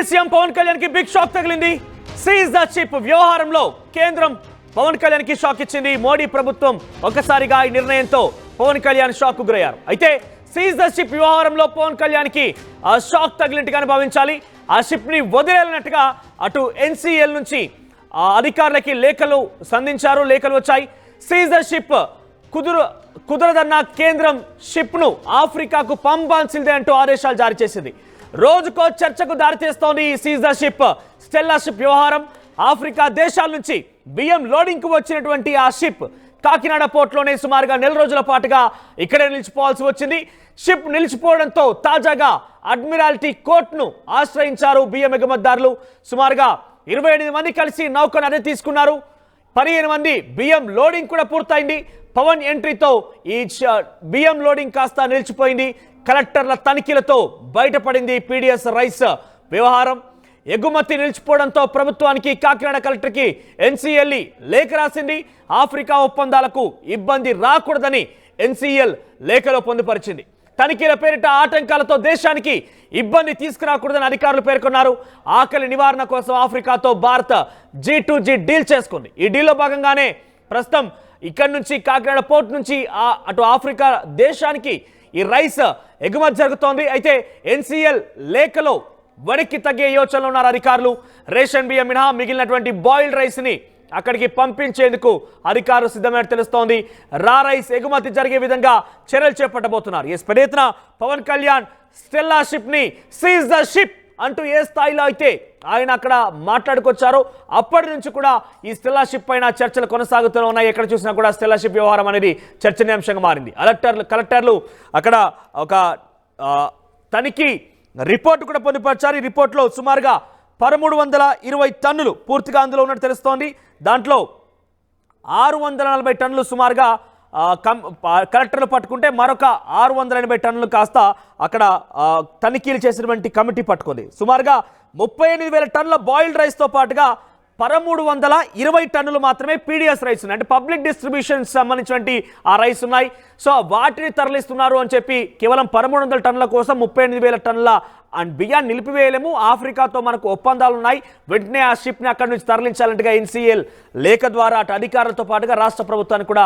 CM Pawan Kalyan కి big shock తగిలింది. Seize the ship వ్యవహారంలో కేంద్రం పవన్ కళ్యాణ్ కి షాక్ ఇచ్చింది. మోడీ ప్రభుత్వం ఒక్కసారిగా ఈ నిర్ణయంతో పవన్ కళ్యాణ్ షాక్ గురయ్యారు. అయితే సీజ్ ద షిప్ వ్యవహారంలో పవన్ కళ్యాణ్ కి షాక్ తగిలినట్టుగానే భావించాలి. ఆ షిప్ ని వదిలేయాలన్నట్టుగా అటు ఎన్సీఎల్ నుంచి అధికారులకి లేఖలు సంధించారు. లేఖలు వచ్చాయి. సీజ్ ద షిప్ కుదరదన్న కేంద్రం షిప్ ను ఆఫ్రికాకు పంపాల్సిందే అంటూ ఆదేశాలు జారీ చేసింది. రోజుకో చర్చకు దారితీస్తోంది ఈ seize the ship Stella ship వ్యవహారం. ఆఫ్రికా దేశాల నుంచి బియ్యం లోడింగ్ కు వచ్చినటువంటి ఆ షిప్ కాకినాడ పోర్టులోనే సుమారుగా నెల రోజుల పాటుగా ఇక్కడే నిలిచిపోవాల్సి వచ్చింది. షిప్ నిలిచిపోవడంతో తాజాగా అడ్మిరాల్టీ కోర్టును ఆశ్రయించారు బియ్యం ఎగుమతిదారులు. సుమారుగా 28 మంది కలిసి నౌకను అద్దె తీసుకున్నారు. 15 మంది బియ్యం లోడింగ్ కూడా పూర్తయింది. పవన్ ఎంట్రీతో ఈ బియ్యం లోడింగ్ కాస్త నిలిచిపోయింది. కలెక్టర్ల తనిఖీలతో బయటపడింది పీడీఎస్ రైస్ వ్యవహారం. ఎగుమతి నిలిచిపోవడంతో ప్రభుత్వానికి కాకినాడ కలెక్టర్కి ఎన్సీఎల్ లేఖ రాసింది. ఆఫ్రికా ఒప్పందాలకు ఇబ్బంది రాకూడదని ఎన్సీఎల్ లేఖలో పొందుపరిచింది. తనిఖీల పేరిట ఆటంకాలతో దేశానికి ఇబ్బంది తీసుకురాకూడదని అధికారులు పేర్కొన్నారు. ఆకలి నివారణ కోసం ఆఫ్రికాతో భారత్ G2G డీల్ చేసుకుంది. ఈ డీల్లో భాగంగానే ప్రస్తుతం ఇక్కడి నుంచి కాకినాడ పోర్ట్ నుంచి అటు ఆఫ్రికా దేశానికి ఈ రైస్ ఎగుమతి జరుగుతోంది. అయితే ఎన్సీఎల్ లేఖలో వెనక్కి తగ్గే యోచనలో ఉన్నారు అధికారులు. రేషన్ బియ్యం మినహా మిగిలినటువంటి బాయిల్డ్ రైస్ ని అక్కడికి పంపించేందుకు అధికారులు సిద్ధమైనట్టు తెలుస్తోంది. రా రైస్ ఎగుమతి జరిగే విధంగా చర్యలు చేపట్టబోతున్నారు. పెద్ద ఎత్తున పవన్ కళ్యాణ్ స్టెల్లా షిప్ ని సీజ్ ద షిప్ అంటూ ఏ స్థాయిలో అయితే ఆయన అక్కడ మాట్లాడుకొచ్చారో అప్పటి నుంచి కూడా ఈ స్టెల్లా షిప్ పైన చర్చలు కొనసాగుతూనే ఉన్నాయి. ఎక్కడ చూసినా కూడా స్టెల్లా షిప్ వ్యవహారం అనేది చర్చనీయాంశంగా మారింది. కలెక్టర్లు అక్కడ ఒక తనిఖీ రిపోర్టు కూడా పొందుపరిచారు. ఈ రిపోర్ట్లో సుమారుగా 1320 టన్నులు పూర్తిగా అందులో ఉన్నట్టు తెలుస్తోంది. దాంట్లో 640 టన్నులు సుమారుగా కలెక్టర్లు పట్టుకుంటే మరొక 680 టన్నులు కాస్త అక్కడ తనిఖీలు చేసినటువంటి కమిటీ పట్టుకుంది. సుమారుగా 38,000 టన్నుల బాయిల్డ్ రైస్తో పాటుగా 1320 టన్నులు మాత్రమే పీడీఎస్ రైస్ ఉన్నాయి. అంటే పబ్లిక్ డిస్ట్రిబ్యూషన్ సంబంధించినటువంటి ఆ రైస్ ఉన్నాయి. సో వాటిని తరలిస్తున్నారు అని చెప్పి కేవలం 1300 టన్నుల కోసం 38,000 టన్నుల బియ్యాన్ని నిలిపివేయలేము, ఆఫ్రికాతో మనకు ఒప్పందాలు ఉన్నాయి, వెంటనే ఆ షిప్ని అక్కడి నుంచి తరలించాలంటగా ఎన్సీఎల్ లేఖ ద్వారా అటు అధికారులతో పాటుగా రాష్ట్ర ప్రభుత్వానికి కూడా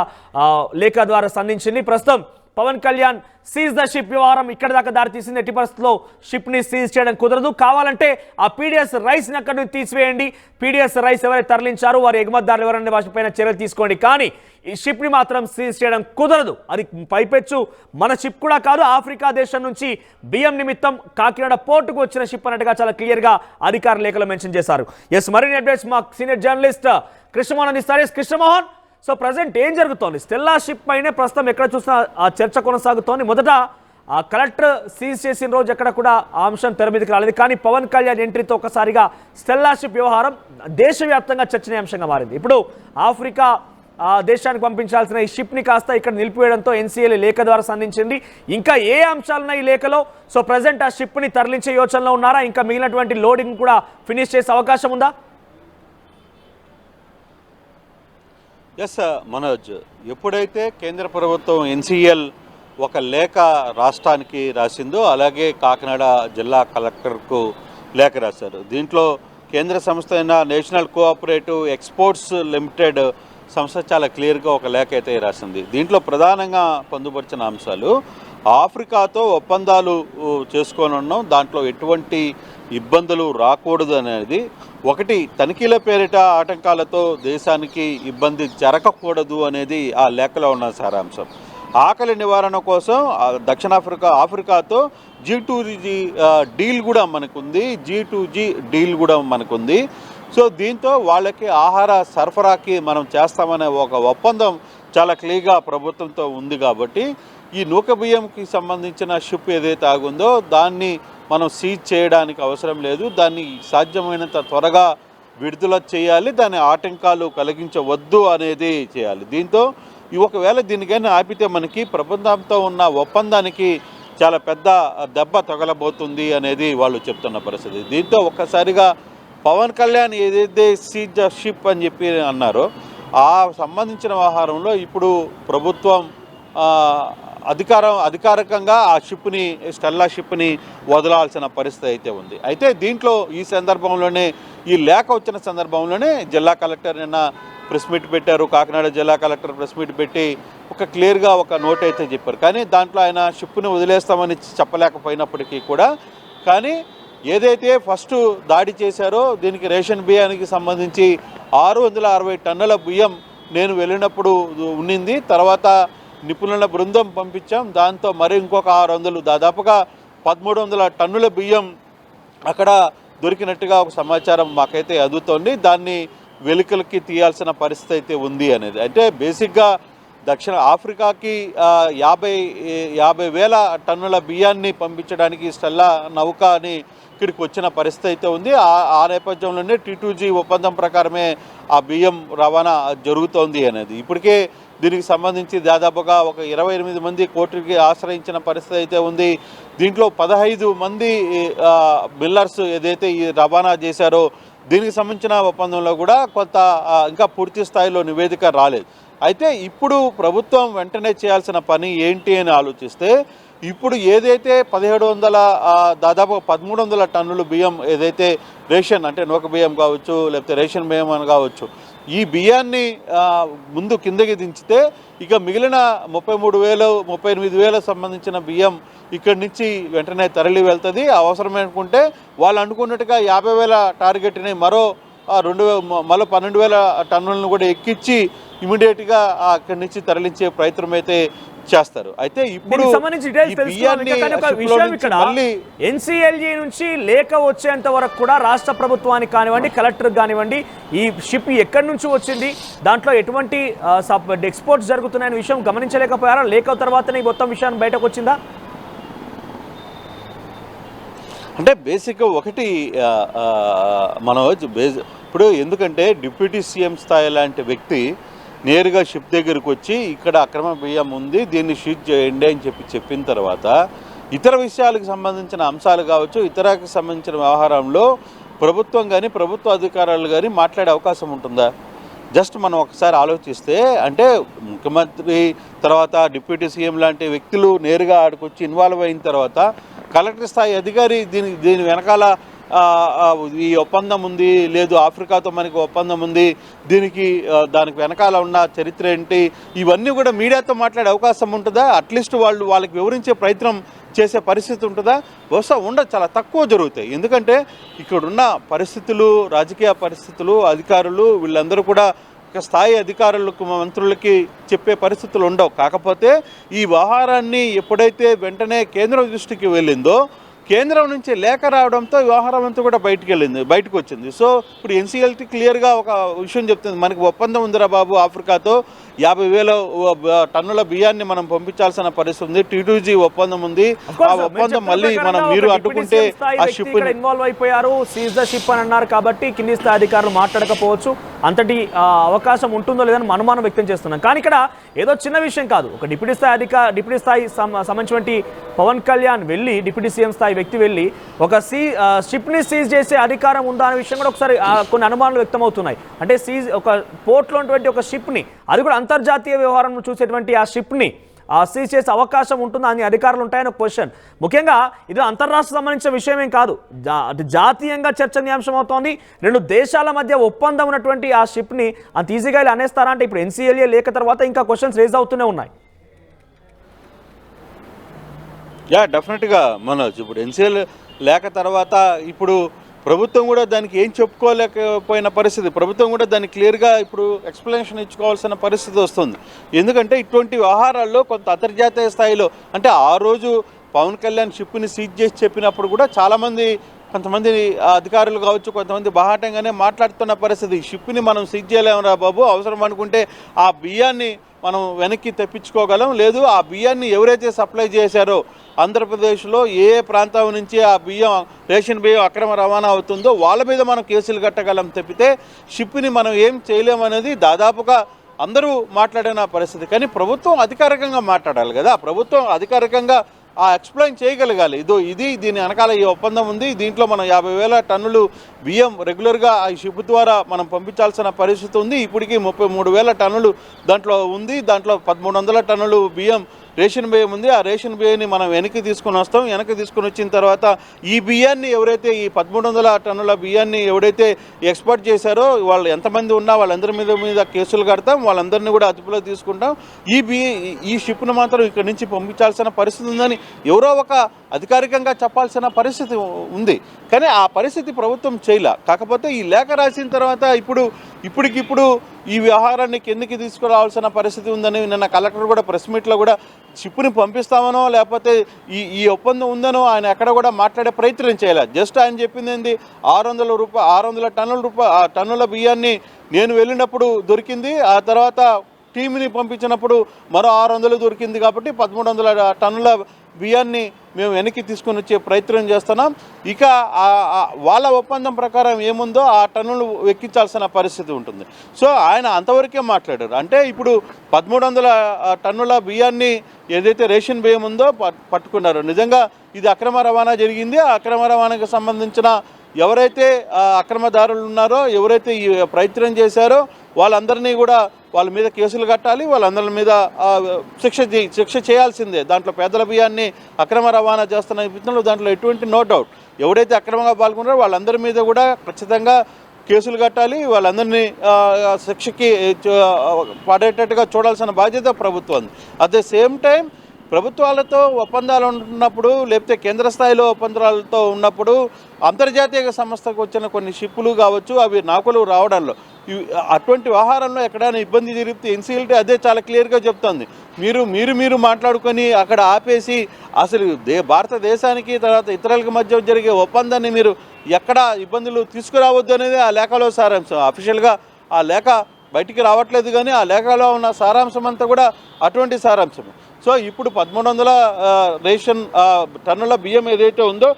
లేఖ ద్వారా సంధించింది. ప్రస్తుతం Pawan Kalyan seize the ship వ్యవహారం ఇక్కడ దాకా దారితీసింది. ఎట్టి పరిస్థితుల్లో షిప్ ని సీజ్ చేయడం కుదరదు, కావాలంటే ఆ పీడీఎస్ రైస్ ని అక్కడి నుంచి తీసివేయండి, పీడీఎస్ రైస్ ఎవరైతే తరలించారో వారి ఎగుమతిదారులు ఎవరైనా వాటిపైన చర్యలు తీసుకోండి, కానీ ఈ షిప్ ని మాత్రం సీజ్ చేయడం కుదరదు. అది పైపెచ్చు మన షిప్ కూడా కాదు, ఆఫ్రికా దేశం నుంచి బియ్యం నిమిత్తం కాకినాడ పోర్టుకు వచ్చిన షిప్ అన్నట్టుగా చాలా క్లియర్ గా అధికార లేఖలో మెన్షన్ చేశారు. మరిన్ని అప్డేట్స్ మా సీనియర్ జర్నలిస్ట్ కృష్ణమోహన్ అందిస్తారు. కృష్ణమోహన్, సో ప్రజెంట్ ఏం జరుగుతోంది? స్టెల్లా షిప్ పైనే ప్రస్తుతం ఎక్కడ చూసినా ఆ చర్చ కొనసాగుతోంది. మొదట ఆ కలెక్టర్ సీజ్ చేసిన రోజు ఎక్కడ కూడా ఆ అంశం తెర మీదకి రాలేదు, కానీ పవన్ కళ్యాణ్ ఎంట్రీతో ఒకసారిగా స్టెల్లా షిప్ వ్యవహారం దేశవ్యాప్తంగా చర్చనీయాంశంగా మారింది. ఇప్పుడు ఆఫ్రికా దేశానికి పంపించాల్సిన ఈ షిప్ని కాస్త ఇక్కడ నిలిపివేయడంతో ఎన్సీఎల్ లేఖ ద్వారా సంధించింది. ఇంకా ఏ అంశాలున్నాయి ఈ లేఖలో? సో ప్రజెంట్ ఆ షిప్ని తరలించే యోచనలో ఉన్నారా? ఇంకా మిగిలినటువంటి లోడింగ్ కూడా ఫినిష్ చేసే అవకాశం ఉందా? ఎస్ మనోజ్, ఎప్పుడైతే కేంద్ర ప్రభుత్వం ఎన్సీఎల్ ఒక లేఖ రాష్ట్రానికి రాసిందో అలాగే కాకినాడ జిల్లా కలెక్టర్కు లేఖ రాశారు. దీంట్లో కేంద్ర సంస్థ అయిన నేషనల్ కోఆపరేటివ్ ఎక్స్పోర్ట్స్ లిమిటెడ్ సంస్థ చాలా క్లియర్గా ఒక లేఖ అయితే రాసింది. దీంట్లో ప్రధానంగా పొందుపరిచిన అంశాలు ఆఫ్రికాతో ఒప్పందాలు చేసుకొని ఉన్నాం, దాంట్లో ఎటువంటి ఇబ్బందులు రాకూడదు అనేది ఒకటి, తనిఖీల పేరిట ఆటంకాలతో దేశానికి ఇబ్బంది జరగకూడదు అనేది ఆ లేఖలో ఉన్న సారాంశం. ఆకలి నివారణ కోసం ఆఫ్రికాతో G2G డీల్ కూడా మనకుంది, G2G డీల్ కూడా మనకుంది. సో దీంతో వాళ్ళకి ఆహార సరఫరాకి మనం చేస్తామనే ఒక ఒప్పందం చాలా క్లియర్గా ప్రభుత్వంతో ఉంది. కాబట్టి ఈ నూక బియ్యంకి సంబంధించిన షిప్ ఏదైతే ఆగుందో దాన్ని మనం సీజ్ చేయడానికి అవసరం లేదు, దాన్ని సాధ్యమైనంత త్వరగా విడుదల చేయాలి, దాని ఆటంకాలు కలిగించవద్దు అనేది చేయాలి. దీంతో ఒకవేళ దీనికైనా ఆపితే మనకి ప్రభుత్వంతో ఉన్న ఒప్పందానికి చాలా పెద్ద దెబ్బ తగలబోతుంది అనేది వాళ్ళు చెప్తున్న పరిస్థితి. దీంతో ఒక్కసారిగా పవన్ కళ్యాణ్ ఏదైతే సీజ్ ద షిప్ అని చెప్పి అన్నారో ఆ సంబంధించిన వ్యవహారంలో ఇప్పుడు ప్రభుత్వం అధికారికంగా ఆ షిప్ని స్టెల్లా షిప్ని వదలాల్సిన పరిస్థితి అయితే ఉంది. అయితే దీంట్లో ఈ సందర్భంలోనే ఈ లేఖ వచ్చిన సందర్భంలోనే జిల్లా కలెక్టర్ నిన్న ప్రెస్ మీట్ పెట్టారు. కాకినాడ జిల్లా కలెక్టర్ ప్రెస్ మీట్ పెట్టి ఒక క్లియర్గా ఒక నోట్ అయితే చెప్పారు. కానీ దాంట్లో ఆయన షిప్ని వదిలేస్తామని చెప్పలేకపోయినప్పటికీ కూడా కానీ ఏదైతే ఫస్ట్ దాడి చేశారో దీనికి రేషన్ బియ్యానికి సంబంధించి 660 టన్నుల బియ్యం నేను వెళ్ళినప్పుడు ఉండింది. తర్వాత నిపుణుల బృందం పంపించాం. దాంతో మరి ఇంకొక 600 దాదాపుగా 1300 టన్నుల బియ్యం అక్కడ దొరికినట్టుగా ఒక సమాచారం మాకైతే అందుతోంది. దాన్ని వెలుకలకి తీయాల్సిన పరిస్థితి అయితే ఉంది అనేది. అంటే బేసిక్గా దక్షిణ ఆఫ్రికాకి 50,000 టన్నుల బియ్యాన్ని పంపించడానికి స్టెల్లా నౌక అని ఇక్కడికి వచ్చిన పరిస్థితి అయితే ఉంది. ఆ నేపథ్యంలోనే T2G ఒప్పందం ప్రకారమే ఆ బియ్యం రవాణా జరుగుతోంది అనేది. ఇప్పటికే దీనికి సంబంధించి దాదాపుగా ఒక 28 మంది కోర్టుకి ఆశ్రయించిన పరిస్థితి అయితే ఉంది. దీంట్లో 15 మంది మిల్లర్స్ ఏదైతే ఈ రవాణా చేశారో దీనికి సంబంధించిన ఒప్పందంలో కూడా కొంత ఇంకా పూర్తి స్థాయిలో నివేదిక రాలేదు. అయితే ఇప్పుడు ప్రభుత్వం వెంటనే చేయాల్సిన పని ఏంటి అని ఆలోచిస్తే ఇప్పుడు ఏదైతే 1700 దాదాపు 1300 టన్నుల బియ్యం ఏదైతే రేషన్ అంటే నూక బియ్యం కావచ్చు లేకపోతే రేషన్ బియ్యం అని కావచ్చు ఈ బియ్యాన్ని ముందు కిందకి దించితే ఇక మిగిలిన 33,000-38,000 సంబంధించిన బియ్యం ఇక్కడి నుంచి వెంటనే తరలి వెళ్తుంది. అవసరం అనుకుంటే వాళ్ళు అనుకున్నట్టుగా 50,000 టార్గెట్ని మరో 12,000 టన్నులను కూడా ఎక్కించి ఇమీడియట్గా అక్కడి నుంచి తరలించే ప్రయత్నం అయితే చేస్తారు. అయితే ఇప్పుడు NCLE నుంచి లేఖ వచ్చేంత వరకు కూడా రాష్ట్ర ప్రభుత్వానికి కానివ్వండి కలెక్టర్ కానివ్వండి ఈ షిప్ ఎక్కడి నుంచి వచ్చింది దాంట్లో ఎటువంటి ఎక్స్పోర్ట్స్ జరుగుతున్నాయనే విషయం గమనించలేకపోయారా? లేఖ తర్వాతనే ఈ మొత్తం విషయాన్ని బయటకు వచ్చిందా? అంటే బేసిక్గా ఒకటి మనం ఇప్పుడు ఎందుకంటే డిప్యూటీ సీఎం స్థాయి లాంటి వ్యక్తి నేరుగా షిప్ దగ్గరికి వచ్చి ఇక్కడ అక్రమ బియ్యం ఉంది దీన్ని షీట్ చేయండి అని చెప్పిన తర్వాత ఇతర విషయాలకు సంబంధించిన అంశాలు కావచ్చు ఇతరకు సంబంధించిన వ్యవహారంలో ప్రభుత్వం కానీ ప్రభుత్వ అధికారులు కానీ మాట్లాడే అవకాశం ఉంటుందా? జస్ట్ మనం ఒకసారి ఆలోచిస్తే అంటే ముఖ్యమంత్రి తర్వాత డిప్యూటీ సీఎం లాంటి వ్యక్తులు నేరుగా ఆడికి వచ్చి ఇన్వాల్వ్ అయిన తర్వాత కలెక్టర్ స్థాయి అధికారి దీని వెనకాల ఈ ఒప్పందం ఉంది లేదు ఆఫ్రికాతో మనకి ఒప్పందం ఉంది దానికి వెనకాల ఉన్న చరిత్ర ఏంటి ఇవన్నీ కూడా మీడియాతో మాట్లాడే అవకాశం ఉంటుందా? అట్లీస్ట్ వాళ్ళకి వివరించే ప్రయత్నం చేసే పరిస్థితి ఉంటుందా? బహుశా చాలా తక్కువ జరుగుతాయి. ఎందుకంటే ఇక్కడున్న పరిస్థితులు రాజకీయ పరిస్థితులు అధికారులు వీళ్ళందరూ కూడా ఒక స్థాయి అధికారులకు మంత్రులకి చెప్పే పరిస్థితులు ఉండవు. కాకపోతే ఈ వ్యవహారాన్ని ఎప్పుడైతే వెంటనే కేంద్రం దృష్టికి వెళ్ళిందో కేంద్రం నుంచి లేఖ రావడంతో వ్యవహారం అంతా కూడా బయటకు వచ్చింది. సో ఇప్పుడు NCLT క్లియర్గా ఒక విషయం చెప్తుంది, మనకి ఒప్పందం ఉందిరా బాబు ఆఫ్రికాతో 50,000 టన్నుల బియ్యాన్ని మనం పంపించాల్సిన పరిస్థితి ఉంది. T2G ఒప్పందం ఉంది. ఆ ఒప్పందం మళ్ళీ మీరు అడ్డుకుంటే ఆ షిప్ ఇన్వాల్వ్ అయిపోయారు సీజ్ ద షిప్ అని అన్నారు కాబట్టి కింది స్థాయి అధికారులు మాట్లాడకపోవచ్చు. అంతటి అవకాశం ఉంటుందో లేదని అనుమానం వ్యక్తం చేస్తున్నాం. కానీ ఇక్కడ ఏదో చిన్న విషయం కాదు. ఒక డిప్యూటీ స్థాయి సంబంధించినటువంటి పవన్ కళ్యాణ్ వెళ్ళి డిప్యూటీ సీఎం స్థాయి వ్యక్తి వెళ్ళి ఒక షిప్ని సీజ్ చేసే అధికారం ఉందా అనే విషయం కూడా ఒకసారి కొన్ని అనుమానాలు వ్యక్తమవుతున్నాయి. అంటే ఒక పోర్ట్లో ఉన్నటువంటి ఒక షిప్ని అది కూడా అంతర్జాతీయ వ్యవహారం చూసేటువంటి ఆ షిప్ని సీజ్ చేసే అవకాశం ఉంటుందా అని అధికారులు ఉంటాయని ఒక క్వశ్చన్. ముఖ్యంగా ఇది అంతర్రాష్ట్ర సంబంధించిన విషయం ఏం కాదు, జాతీయంగా చర్చనీయాంశం అవుతోంది. 2 దేశాల మధ్య ఒప్పందం ఉన్నటువంటి ఆ షిప్ని అంత ఈజీగా ఇలా అనేస్తారా అంటే ఇప్పుడు NCLA లేక తర్వాత ఇంకా క్వశ్చన్స్ రేజ్ అవుతూనే ఉన్నాయి. డెఫినెట్గా మనోజ్ ఇప్పుడు NCL లేక తర్వాత ఇప్పుడు ప్రభుత్వం కూడా దానికి ఏం చెప్పుకోలేకపోయిన పరిస్థితి, ప్రభుత్వం కూడా దాన్ని క్లియర్గా ఇప్పుడు ఎక్స్ప్లెనేషన్ ఇచ్చుకోవాల్సిన పరిస్థితి వస్తుంది. ఎందుకంటే ఇటువంటి వ్యవహారాల్లో కొంత అంతర్జాతీయ స్థాయిలో అంటే ఆ రోజు పవన్ కళ్యాణ్ షిప్ని సీజ్ చేసి చెప్పినప్పుడు కూడా కొంతమంది అధికారులు కావచ్చు కొంతమంది బాహాటంగానే మాట్లాడుతున్న పరిస్థితి. ఈ షిప్ని మనం సీజ్ చేయలేమురా బాబు, అవసరం అనుకుంటే ఆ బియ్యాన్ని మనం వెనక్కి తెప్పించుకోగలం, లేదు ఆ బియ్యాన్ని ఎవరైతే సప్లై చేశారో ఆంధ్రప్రదేశ్లో ఏ ప్రాంతం నుంచి ఆ రేషన్ బియ్యం అక్రమ రవాణా అవుతుందో వాళ్ళ మీద మనం కేసులు కట్టగలం తప్పితే షిప్ని మనం ఏం చేయలేమనేది దాదాపుగా అందరూ మాట్లాడిన పరిస్థితి. కానీ ప్రభుత్వం అధికారికంగా మాట్లాడాలి కదా, ప్రభుత్వం అధికారికంగా ఎక్స్ప్లెయిన్ చేయగలగాలి. దీని వెనకాల ఈ ఒప్పందం ఉంది, దీంట్లో మనం 50,000 టన్నులు బియ్యం రెగ్యులర్గా ఈ షిప్ ద్వారా మనం పంపించాల్సిన పరిస్థితి ఉంది. ఇప్పటికీ 33,000 టన్నులు దాంట్లో ఉంది. దాంట్లో 1,300 టన్నులు బియ్యం రేషన్ బియ్యం ఉంది. ఆ రేషన్ బియ్యాన్ని మనం వెనక్కి తీసుకొని వస్తాం. వెనక్కి తీసుకొని వచ్చిన తర్వాత ఈ బియ్యాన్ని ఎవరైతే ఈ 1,300 టన్నుల బియ్యాన్ని ఎవరైతే ఎక్స్పోర్ట్ చేశారో వాళ్ళు ఎంతమంది ఉన్నా వాళ్ళందరి మీద కేసులు కడతాం. వాళ్ళందరినీ కూడా అదుపులో తీసుకుంటాం. ఈ షిప్ను మాత్రం ఇక్కడి నుంచి పంపించాల్సిన పరిస్థితి ఉందని ఎవరో ఒక అధికారికంగా చెప్పాల్సిన పరిస్థితి ఉంది. కానీ ఆ పరిస్థితి ప్రభుత్వం చేయలే. కాకపోతే ఈ లేఖ రాసిన తర్వాత ఇప్పటికిప్పుడు ఈ వ్యవహారాన్ని కిందకి తీసుకురావాల్సిన పరిస్థితి ఉందని నిన్న కలెక్టర్ కూడా ప్రెస్ మీట్లో కూడా షిప్ని పంపిస్తామనో లేకపోతే ఈ ఒప్పందం ఉందనో ఆయన ఎక్కడ కూడా మాట్లాడే ప్రయత్నం చేయలేదు. జస్ట్ ఆయన చెప్పింది ఏంది 600 టన్నుల బియ్యాన్ని నేను వెళ్ళినప్పుడు దొరికింది. ఆ తర్వాత టీంని పంపించినప్పుడు మరో 600 దొరికింది. కాబట్టి 1,300 టన్నుల బియ్యాన్ని మేము వెనక్కి తీసుకొని వచ్చే ప్రయత్నం చేస్తున్నాం. ఇక వాళ్ళ ఒప్పందం ప్రకారం ఏముందో ఆ టన్నులు ఎక్కించాల్సిన పరిస్థితి ఉంటుంది. సో ఆయన అంతవరకే మాట్లాడారు. అంటే ఇప్పుడు 1,300 టన్నుల బియ్యాన్ని ఏదైతే రేషన్ బియ్యం ఉందో పట్టుకున్నారు. నిజంగా ఇది అక్రమ రవాణా జరిగింది. ఆ అక్రమ రవాణాకు సంబంధించిన ఎవరైతే అక్రమదారులు ఉన్నారో ఎవరైతే ఈ ప్రయత్నం చేశారో వాళ్ళందరినీ కూడా వాళ్ళ మీద కేసులు కట్టాలి. వాళ్ళందరి మీద శిక్ష చేయాల్సిందే. దాంట్లో పేదల బియ్యాన్ని అక్రమ రవాణా చేస్తున్న విషయంలో దాంట్లో ఎటువంటి నో డౌట్. ఎవరైతే అక్రమంగా పాల్గొన్నారో వాళ్ళందరి మీద కూడా ఖచ్చితంగా కేసులు కట్టాలి. వాళ్ళందరినీ శిక్షకి పడేటట్టుగా చూడాల్సిన బాధ్యత ప్రభుత్వం. అట్ ద సేమ్ టైం ప్రభుత్వాలతో ఒప్పందాలు ఉన్నప్పుడు లేకపోతే కేంద్ర స్థాయిలో ఒప్పందాలతో ఉన్నప్పుడు అంతర్జాతీయ సంస్థకు వచ్చిన కొన్ని షిప్పులు కావచ్చు అవి నాకులు రావడంలో అటువంటి వ్యవహారంలో ఎక్కడైనా ఇబ్బంది జరిగితే ఎన్సీఎల్టీ అదే చాలా క్లియర్గా చెప్తోంది. మీరు మాట్లాడుకొని అక్కడ ఆపేసి అసలు భారతదేశానికి తర్వాత ఇతరులకు మధ్య జరిగే ఒప్పందాన్ని మీరు ఎక్కడ ఇబ్బందులు తీసుకురావద్దు అనేది ఆ లేఖలో సారాంశం. అఫీషియల్గా ఆ లేఖ బయటికి రావట్లేదు కానీ ఆ లేఖలో ఉన్న సారాంశం అంతా కూడా అటువంటి సారాంశం. సో ఇప్పుడు 1,300 రేషన్ టన్నుల బియ్యం ఏదైతే ఉందో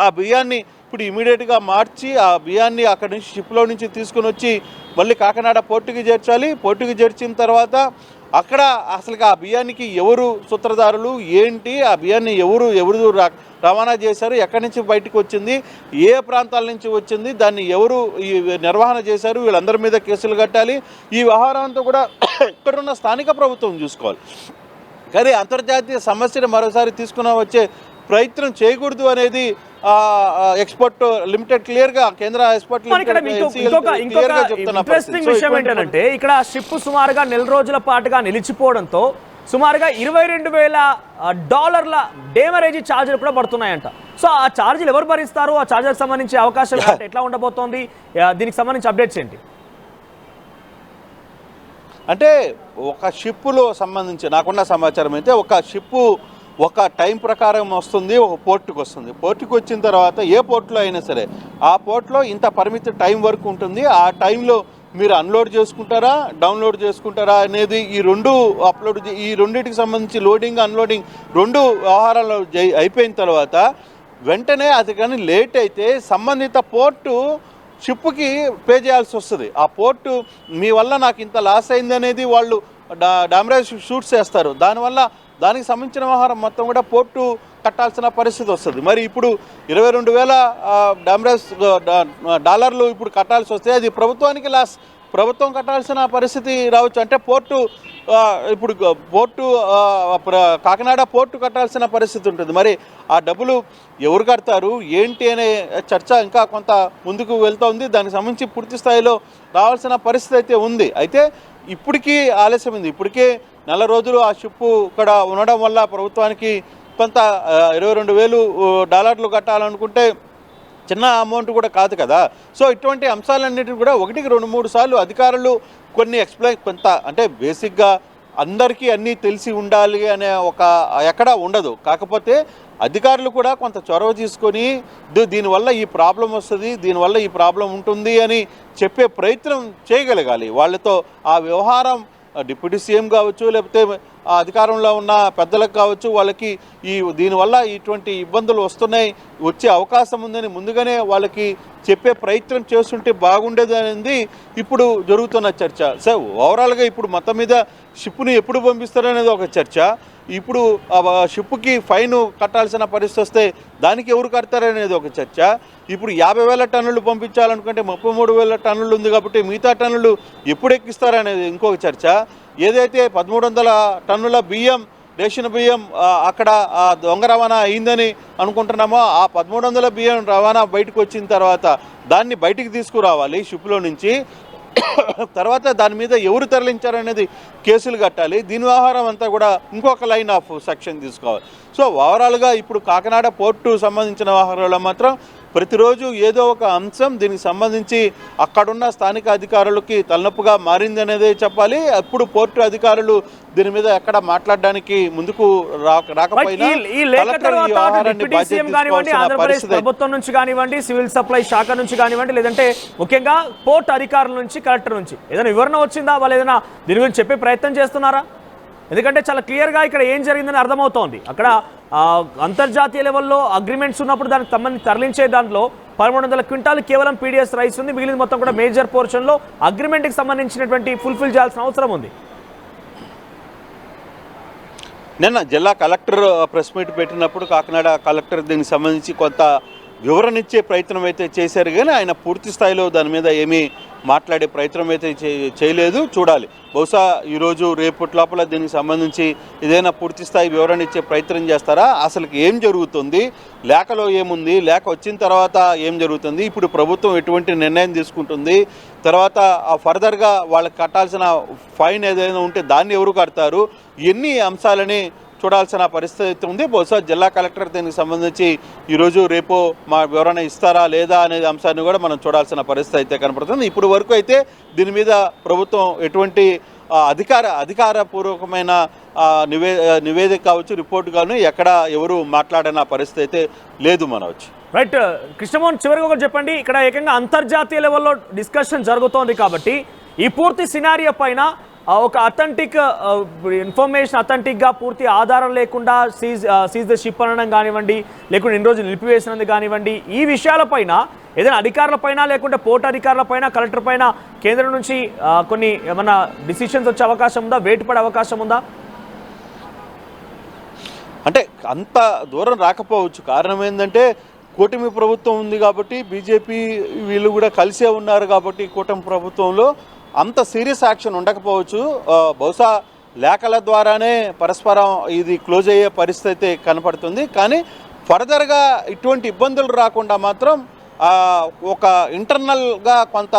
ఆ బియ్యాన్ని ఇప్పుడు ఇమీడియట్గా మార్చి ఆ బియ్యాన్ని అక్కడి నుంచి షిప్లో నుంచి తీసుకుని వచ్చి మళ్ళీ కాకినాడ పోర్టుకి చేర్చాలి. పోర్టుకి చేర్చిన తర్వాత అక్కడ అసలు ఆ బియ్యానికి ఎవరు సూత్రధారులు ఏంటి, ఆ బియ్యాన్ని ఎవరు రవాణా చేశారు, ఎక్కడి నుంచి బయటకు వచ్చింది, ఏ ప్రాంతాల నుంచి వచ్చింది, దాన్ని ఎవరు ఈ నిర్వహణ చేశారు, వీళ్ళందరి మీద కేసులు కట్టాలి. ఈ వ్యవహారం అంతా కూడా ఇక్కడున్న స్థానిక ప్రభుత్వం చూసుకోవాలి. కానీ అంతర్జాతీయ సమస్యను మరోసారి తీసుకుని వచ్చే ప్రయత్నం చేయకూడదు అనేది ఎక్స్పోర్ట్ లిమిటెడ్ క్లియర్గా కేంద్ర ఎక్స్పోర్ట్ ఇంట్రెస్టింగ్ విషయం ఏంటంటే ఇక్కడ షిప్ సుమారుగా నెల రోజుల పాటుగా నిలిచిపోవడంతో సుమారుగా $22,000 డేమరేజ్ ఛార్జీలు కూడా పడుతున్నాయంట. సో ఆ ఛార్జీలు ఎవరు భరిస్తారు? ఆ ఛార్జీలకు సంబంధించి అవకాశం ఎట్లా ఉండబోతోంది? దీనికి సంబంధించి అప్డేట్స్ ఏంటి? అంటే ఒక షిప్పులో సంబంధించి నాకున్న సమాచారం అయితే ఒక షిప్పు ఒక టైం ప్రకారం వస్తుంది, ఒక పోర్టుకు వస్తుంది. పోర్టుకు వచ్చిన తర్వాత ఏ పోర్టులో అయినా సరే ఆ పోర్టులో ఇంత పరిమిత టైం వరకు ఉంటుంది. ఆ టైంలో మీరు అన్లోడ్ చేసుకుంటారా డౌన్లోడ్ చేసుకుంటారా అనేది ఈ రెండింటికి సంబంధించి లోడింగ్ అన్లోడింగ్ 2 వ్యవహారాలు అయిపోయిన తర్వాత వెంటనే అది కానీ లేట్ అయితే సంబంధిత పోర్టు షిప్కి పే చేయాల్సి వస్తుంది. ఆ పోర్టు మీ వల్ల నాకు ఇంత లాస్ అయింది అనేది వాళ్ళు డామరేజ్ షూట్స్ వేస్తారు. దానికి సంబంధించిన వ్యవహారం మొత్తం కూడా పోర్టు కట్టాల్సిన పరిస్థితి వస్తుంది. మరి ఇప్పుడు 22,000 డాలర్లు ఇప్పుడు కట్టాల్సి వస్తే అది ప్రభుత్వానికి లాస్. ప్రభుత్వం కట్టాల్సిన పరిస్థితి రావచ్చు. అంటే ఇప్పుడు కాకినాడ పోర్టు కట్టాల్సిన పరిస్థితి ఉంటుంది. మరి ఆ డబ్బులు ఎవరు కడతారు ఏంటి అనే చర్చ ఇంకా కొంత ముందుకు వెళ్తోంది. దానికి సంబంధించి పూర్తి స్థాయిలో రావాల్సిన పరిస్థితి అయితే ఉంది. అయితే ఇప్పటికీ ఆలస్యమైంది. ఇప్పటికే నెల రోజులు ఆ షిప్పు ఇక్కడ ఉండడం వల్ల ప్రభుత్వానికి కొంత $22,000 కట్టాలనుకుంటే చిన్న అమౌంట్ కూడా కాదు కదా. సో ఇటువంటి అంశాలన్నిటిని కూడా 1-2-3 సార్లు అధికారులు కొన్ని కొంత అంటే బేసిక్గా అందరికీ అన్నీ తెలిసి ఉండాలి అనే ఒక ఎక్కడ ఉండదు. కాకపోతే అధికారులు కూడా కొంత చొరవ తీసుకొని దీనివల్ల ఈ ప్రాబ్లం వస్తుంది, దీనివల్ల ఈ ప్రాబ్లం ఉంటుంది అని చెప్పే ప్రయత్నం చేయగలగాలి. వాళ్ళతో ఆ వ్యవహారం డిప్యూటీ సీఎం కావచ్చు లేకపోతే ఆ అధికారంలో ఉన్న పెద్దలకు కావచ్చు వాళ్ళకి దీనివల్ల ఇటువంటి ఇబ్బందులు వస్తున్నాయి, వచ్చే అవకాశం ఉందని ముందుగానే వాళ్ళకి చెప్పే ప్రయత్నం చేస్తుంటే బాగుండేది అనేది ఇప్పుడు జరుగుతున్న చర్చ. సో ఓవరాల్గా ఇప్పుడు మొత్తం మీద షిప్ని ఎప్పుడు పంపిస్తారనేది ఒక చర్చ. ఇప్పుడు షిప్కి ఫైన్ కట్టాల్సిన పరిస్థితి వస్తే దానికి ఎవరు కడతారనేది ఒక చర్చ. ఇప్పుడు 50,000 టన్నులు పంపించాలనుకుంటే 33,000 టన్నులు ఉంది కాబట్టి మిగతా టన్నులు ఎప్పుడు ఎక్కిస్తారనేది ఇంకొక చర్చ. ఏదైతే 1,300 టన్నుల బియ్యం, రేషన్ బియ్యం అక్కడ దొంగ రవాణా అయిందని అనుకుంటున్నామో, ఆ 1,300 బియ్యం రవాణా బయటకు వచ్చిన తర్వాత దాన్ని బయటికి తీసుకురావాలి షిప్లో నుంచి. తర్వాత దాని మీద ఎవరు తరలించారనేది కేసులు కట్టాలి. దీని వ్యవహారం అంతా కూడా ఇంకొక లైన్ ఆఫ్ సెక్షన్ తీసుకోవాలి. సో ఓవరాల్గా ఇప్పుడు కాకినాడ పోర్టు సంబంధించిన వ్యవహారంలో మాత్రం ప్రతిరోజు ఏదో ఒక అంశం దీనికి సంబంధించి అక్కడున్న స్థానిక అధికారులకి తలనొప్పుగా మారిందనేదే చెప్పాలి. అప్పుడు పోర్టు అధికారులు దీని మీద ఎక్కడ మాట్లాడడానికి ముందుకు రాకపోయినా ప్రభుత్వం నుంచి కానివ్వండి, సివిల్ సప్లై శాఖ నుంచి కానివ్వండి, లేదంటే ముఖ్యంగా పోర్టు అధికారుల నుంచి, కలెక్టర్ నుంచి ఏదైనా వివరణ వచ్చిందా? వాళ్ళు ఏదైనా దీని గురించి చెప్పే ప్రయత్నం చేస్తున్నారా? ఎందుకంటే చాలా క్లియర్గా ఇక్కడ ఏం జరిగిందని అర్థమవుతోంది. అక్కడ అంతర్జాతీయ లెవెల్లో అగ్రిమెంట్స్ ఉన్నప్పుడు దానికి సంబంధించి తరలించే దాంట్లో 1,300 క్వింటాలు కేవలం పీడిఎస్ రైస్ ఉంది. మిగిలిన మొత్తం కూడా మేజర్ పోర్షన్లో అగ్రిమెంట్కి సంబంధించినటువంటి ఫుల్ఫిల్ చేయాల్సిన అవసరం ఉంది. నిన్న జిల్లా కలెక్టర్ ప్రెస్ మీట్ పెట్టినప్పుడు కాకినాడ కలెక్టర్ దీనికి సంబంధించి కొంత వివరణ ఇచ్చే ప్రయత్నం అయితే చేశారు, కానీ ఆయన పూర్తి స్థాయిలో దాని మీద ఏమీ మాట్లాడే ప్రయత్నం అయితే చేయలేదు. చూడాలి, బహుశా ఈరోజు రేపటి లోపల దీనికి సంబంధించి ఏదైనా పూర్తి స్థాయి వివరణ ఇచ్చే ప్రయత్నం చేస్తారా? అసలు ఏం జరుగుతుంది, లేఖలో ఏముంది, లేఖ వచ్చిన తర్వాత ఏం జరుగుతుంది, ఇప్పుడు ప్రభుత్వం ఎటువంటి నిర్ణయం తీసుకుంటుంది, తర్వాత ఫర్దర్గా వాళ్ళకి కట్టాల్సిన ఫైన్ ఏదైనా ఉంటే దాన్ని ఎవరు కడతారు, ఎన్ని అంశాలని చూడాల్సిన పరిస్థితి ఉంది. బహుశా జిల్లా కలెక్టర్ దీనికి సంబంధించి ఈరోజు రేపు మా వివరణ ఇస్తారా లేదా అనే అంశాన్ని కూడా మనం చూడాల్సిన పరిస్థితి అయితే కనపడుతుంది. ఇప్పుడు వరకు అయితే దీని మీద ప్రభుత్వం ఎటువంటి అధికారపూర్వకమైన నివేదిక కావచ్చు, రిపోర్ట్ కానీ ఎక్కడ ఎవరు మాట్లాడిన పరిస్థితి అయితే లేదు మనవచ్చు. రైట్ కృష్ణమోహన్, చివరిగా ఒకటి చెప్పండి. ఇక్కడ ఏకంగా అంతర్జాతీయ లెవెల్లో డిస్కషన్ జరుగుతోంది కాబట్టి ఈ పూర్తి సినారియో పైన ఒక అథెంటిక్ ఇన్ఫర్మేషన్, అథెంటిక్గా పూర్తి ఆధారం లేకుండా సీజ్ ద షిప్ అనడం కానివ్వండి, లేకుంటే ఇన్ని రోజులు నిలిపివేసినది కానివ్వండి, ఈ విషయాలపైన ఏదైనా అధికారులపైన లేకుంటే పోర్టు అధికారులపైన, కలెక్టర్ పైన కేంద్రం నుంచి కొన్ని ఏమన్నా డిసిషన్స్ వచ్చే అవకాశం ఉందా, వేటుపడే అవకాశం ఉందా? అంటే అంత దూరం రాకపోవచ్చు. కారణం ఏంటంటే కూటమి ప్రభుత్వం ఉంది కాబట్టి, బీజేపీ వీళ్ళు కూడా కలిసే ఉన్నారు కాబట్టి కూటమి ప్రభుత్వంలో అంత సీరియస్ యాక్షన్ ఉండకపోవచ్చు. బహుశా లేఖల ద్వారానే పరస్పరం ఇది క్లోజ్ అయ్యే పరిస్థితి కనపడుతుంది. కానీ ఫర్దర్గా ఇటువంటి ఇబ్బందులు రాకుండా మాత్రం ఒక ఇంటర్నల్గా కొంత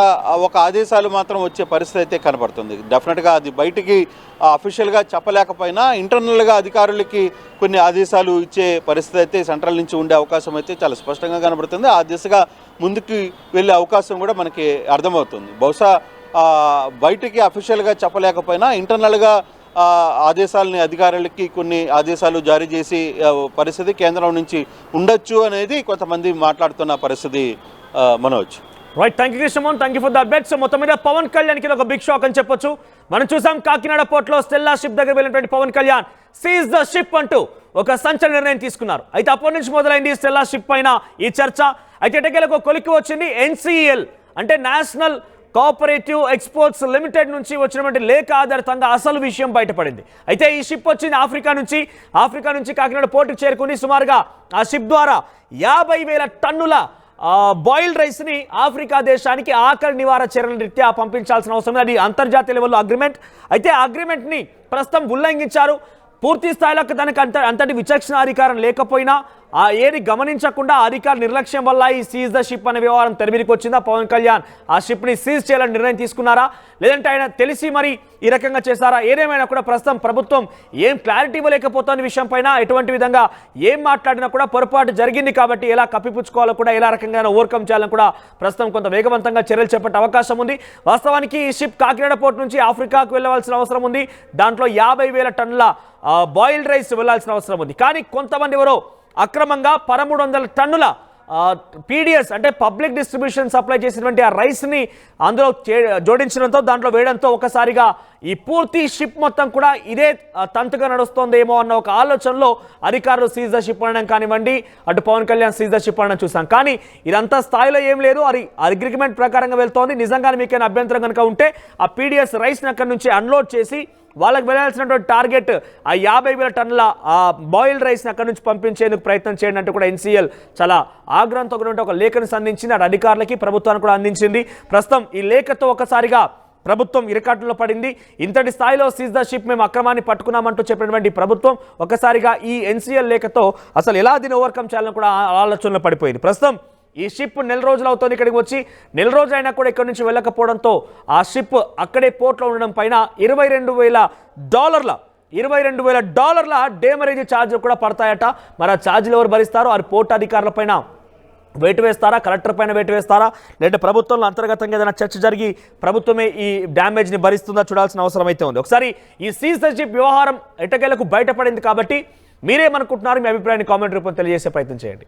ఒక ఆదేశాలు మాత్రం వచ్చే పరిస్థితి అయితే కనపడుతుంది. డెఫినెట్గా అది బయటికి అఫీషియల్గా చెప్పలేకపోయినా ఇంటర్నల్గా అధికారులకి కొన్ని ఆదేశాలు ఇచ్చే పరిస్థితి అయితే సెంట్రల్ నుంచి ఉండే అవకాశం అయితే చాలా స్పష్టంగా కనబడుతుంది. ఆ దిశగా ముందుకు వెళ్ళే అవకాశం కూడా మనకి అర్థమవుతుంది. బహుశా బయటికి అఫీషియల్గా చెప్పలేకపోయినా ఇంటర్నల్గా ఆదేశాలని అధికారులకి కొన్ని ఆదేశాలు జారీ చేసి పరిస్థితి కేంద్రం నుంచి ఉండొచ్చు అనేది కొంతమంది మాట్లాడుతున్న పరిస్థితి Manoj. Right, thank you Krishnamohan, thank you for the update. So మొత్తం మీద పవన్ కళ్యాణ్కి ఒక బిగ్ షాక్ అని చెప్పొచ్చు. మనం చూసాం కాకినాడ పోర్ట్లో స్టెల్లా షిప్ దగ్గర వెళ్ళినటువంటి Pawan Kalyan seize the ship అంటూ ఒక సంచలన నిర్ణయం తీసుకున్నారు. అయితే అప్పటి నుంచి మొదలైంది స్టెల్లా షిప్ పైన ఈ చర్చ. అయితే ఎటకేలకు కొలిక్కి వచ్చింది NCEL అంటే నేషనల్ కోఆపరేటివ్ ఎక్స్పోర్ట్స్ లిమిటెడ్ నుంచి వచ్చినటువంటి లేఖ ఆధారితంగా అసలు విషయం బయటపడింది. అయితే ఈ షిప్ వచ్చింది ఆఫ్రికా నుంచి కాకినాడ పోర్టుకు చేరుకుని సుమారుగా ఆ షిప్ ద్వారా 50,000 టన్నుల బాయిల్డ్ రైస్ని ఆఫ్రికా దేశానికి ఆకలి నివారణ చర్యల రీత్యా పంపించాల్సిన అవసరం ఉంది. అది అంతర్జాతీయ లెవెల్లో అగ్రిమెంట్. అయితే ఆ అగ్రిమెంట్ని ప్రస్తుతం ఉల్లంఘించారు. పూర్తి స్థాయిలో దానికి అంతటి విచక్షణ అధికారం లేకపోయినా ఏది గమనించకుండా అధికార నిర్లక్ష్యం వల్ల ఈ సీజ్ ద షిప్ అనే వ్యవహారం తెరమిరికి వచ్చిందా? పవన్ కళ్యాణ్ ఆ షిప్ని సీజ్ చేయాలని నిర్ణయం తీసుకున్నారా, లేదంటే ఆయన తెలిసి మరి ఈ రకంగా చేశారా? ఏదేమైనా కూడా ప్రస్తుతం ప్రభుత్వం ఏం క్లారిటీ ఇవ్వలేకపోతున్న విషయం పైన ఎటువంటి విధంగా ఏం మాట్లాడినా కూడా పొరపాటు జరిగింది కాబట్టి ఎలా కప్పిపుచ్చుకోవాలో కూడా ఎలా రకంగా ఓవర్కమ్ చేయాలని కూడా ప్రస్తుతం కొంత వేగవంతంగా చర్యలు చేపట్టే అవకాశం ఉంది. వాస్తవానికి ఈ షిప్ కాకినాడ పోర్టు నుంచి ఆఫ్రికాకు వెళ్ళవలసిన అవసరం ఉంది. దాంట్లో 50,000 టన్నుల బాయిల్డ్ రైస్ వెళ్లాల్సిన అవసరం ఉంది. కానీ కొంతమంది ఎవరో అక్రమంగా 1,300 టన్నుల పీడిఎస్ అంటే పబ్లిక్ డిస్ట్రిబ్యూషన్ సప్లై చేసినటువంటి ఆ రైస్ని అందులో జోడించడంతో దాంట్లో వేయడంతో ఒకసారిగా ఈ పూర్తి షిప్ మొత్తం కూడా ఇదే తంతుగా నడుస్తోందేమో అన్న ఒక ఆలోచనలో అధికారులు సీజ్ ద షిప్ అనడం కానివ్వండి, అటు Pawan Kalyan seize the ship అనడం చూసాం. కానీ ఇదంతా స్థాయిలో ఏం లేదు, అది అగ్రిమెంట్ ప్రకారంగా వెళ్తోంది. నిజంగానే మీకైనా అభ్యంతరం కనుక ఉంటే ఆ పీడిఎస్ రైస్ని అక్కడి నుంచి అన్లోడ్ చేసి వాళ్ళకి వెళ్ళాల్సినటువంటి టార్గెట్ ఆ 50,000 టన్నుల ఆ బాయిల్డ్ రైస్ని అక్కడి నుంచి పంపించేందుకు ప్రయత్నం చేయండి అంటూ కూడా ఎన్సీఎల్ చాలా ఆగ్రహంతో కూడా ఒక లేఖను అందించింది. అటు అధికారులకి ప్రభుత్వానికి కూడా అందించింది. ప్రస్తుతం ఈ లేఖతో ఒకసారిగా ప్రభుత్వం ఇరకాటంలో పడింది. ఇంతటి స్థాయిలో సీజ్ ద షిప్ మేము అక్రమాన్ని పట్టుకున్నామంటూ చెప్పినటువంటి ప్రభుత్వం ఒకసారిగా ఈ ఎన్సీఎల్ లేఖతో అసలు ఎలా దీన్ని ఓవర్కమ్ చేయాలని కూడా ఆలోచనలో పడిపోయింది. ప్రస్తుతం ఈ షిప్ నెల రోజులు అవుతుంది ఇక్కడికి వచ్చి, నెల రోజులైనా కూడా ఇక్కడి నుంచి వెళ్ళకపోవడంతో ఆ షిప్ అక్కడే పోర్ట్లో ఉండడం పైన $22,000 డేమరేజ్ ఛార్జీలు కూడా పడతాయట. మరి ఆ ఛార్జీలు ఎవరు భరిస్తారో? అది పోర్ట్ అధికారుల పైన వేటు వేస్తారా, కలెక్టర్ పైన వేటు వేస్తారా, లేదంటే ప్రభుత్వంలో అంతర్గతంగా ఏదైనా చర్చ జరిగి ప్రభుత్వమే ఈ డ్యామేజ్ని భరిస్తుందా చూడాల్సిన అవసరం అయితే ఉంది. ఒకసారి ఈ సీజ్ ద షిప్ వ్యవహారం ఎట్టకేలకు బయటపడింది కాబట్టి మీరేమనుకుంటున్నారు? మీ అభిప్రాయాన్ని కామెంట్ రూపంలో తెలియజేసే ప్రయత్నం చేయండి.